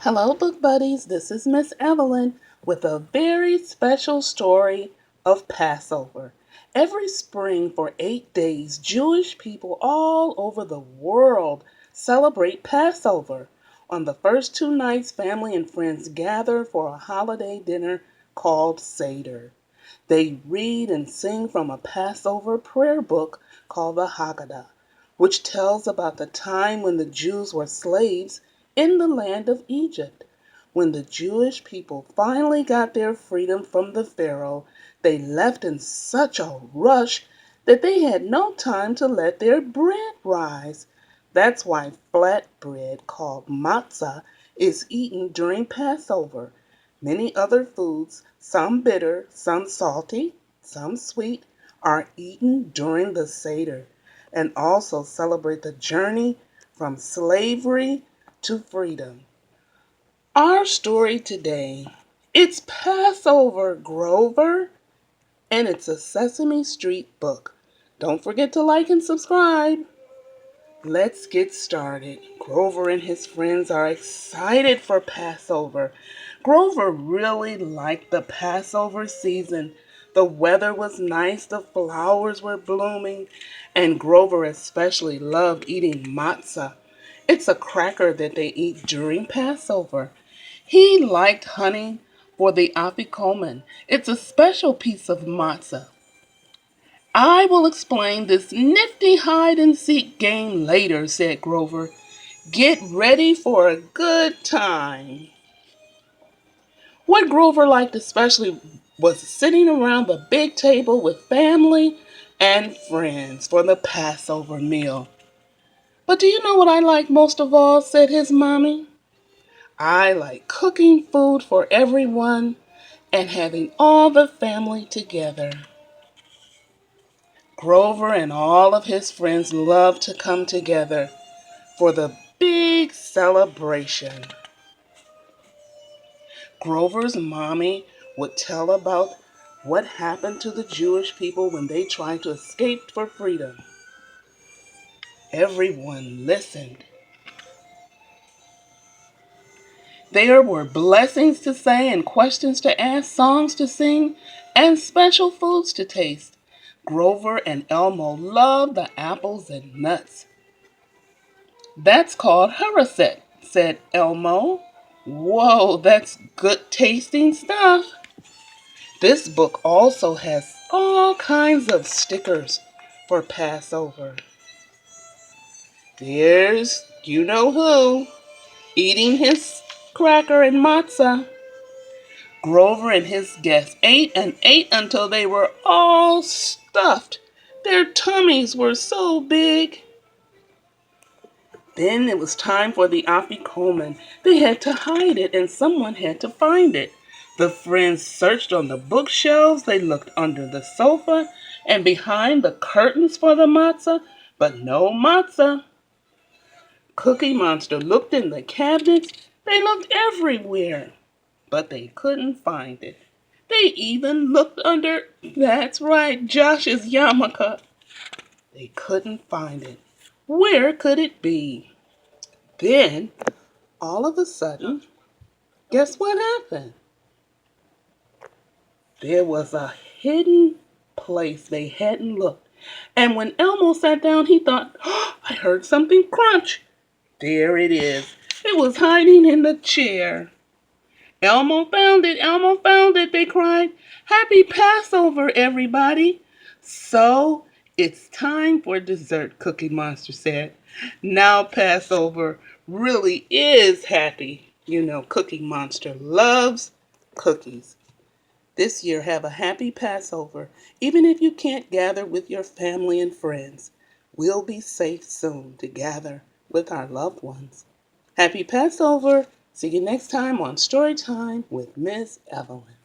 Hello, book buddies. This is Miss Evelyn with a very special story of Passover. Every spring for 8 days, Jewish people all over the world celebrate Passover. On the first 2 nights, family and friends gather for a holiday dinner called Seder. They read and sing from a Passover prayer book called the Haggadah, which tells about the time when the Jews were slaves in the land of Egypt. When the Jewish people finally got their freedom from the Pharaoh, they left in such a rush that they had no time to let their bread rise. That's why flat bread, called matzah, is eaten during Passover. Many other foods, some bitter, some salty, some sweet, are eaten during the Seder and also celebrate the journey from slavery to freedom. Our story today, it's Passover, Grover, and it's a Sesame Street book. Don't forget to like and subscribe. Let's get started. Grover and his friends are excited for Passover. Grover really liked the Passover season. The weather was nice, the flowers were blooming, and Grover especially loved eating matzah. It's a cracker that they eat during Passover. He liked honey for the afikomen. It's a special piece of matzah. I will explain this nifty hide and seek game later, said Grover. Get ready for a good time. What Grover liked especially was sitting around the big table with family and friends for the Passover meal. But do you know what I like most of all, said his mommy? I like cooking food for everyone and having all the family together. Grover and all of his friends love to come together for the big celebration. Grover's mommy would tell about what happened to the Jewish people when they tried to escape for freedom. Everyone listened. There were blessings to say and questions to ask, songs to sing, and special foods to taste. Grover and Elmo loved the apples and nuts. That's called haraset, said Elmo. Whoa, that's good tasting stuff. This book also has all kinds of stickers for Passover. There's you know who eating his cracker and matzah. Grover and his guests ate and ate until they were all stuffed. Their tummies were so big. Then it was time for the afikomen. They had to hide it and someone had to find it. The friends searched on the bookshelves, they looked under the sofa and behind the curtains for the matzah, but no matzah. Cookie Monster looked in the cabinets, they looked everywhere, but they couldn't find it. They even looked under, that's right, Josh's yarmulke. They couldn't find it. Where could it be? Then, all of a sudden, guess what happened? There was a hidden place they hadn't looked. And when Elmo sat down, he thought, oh, I heard something crunch. There it is. It was hiding in the chair. Elmo found it, Elmo found it, they cried. Happy Passover, everybody. So, it's time for dessert, Cookie Monster said. Now Passover really is happy. You know, Cookie Monster loves cookies. This year, have a happy Passover, even if you can't gather with your family and friends. We'll be safe soon to gather with our loved ones. Happy Passover. See you next time on Storytime with Miss Evelyn.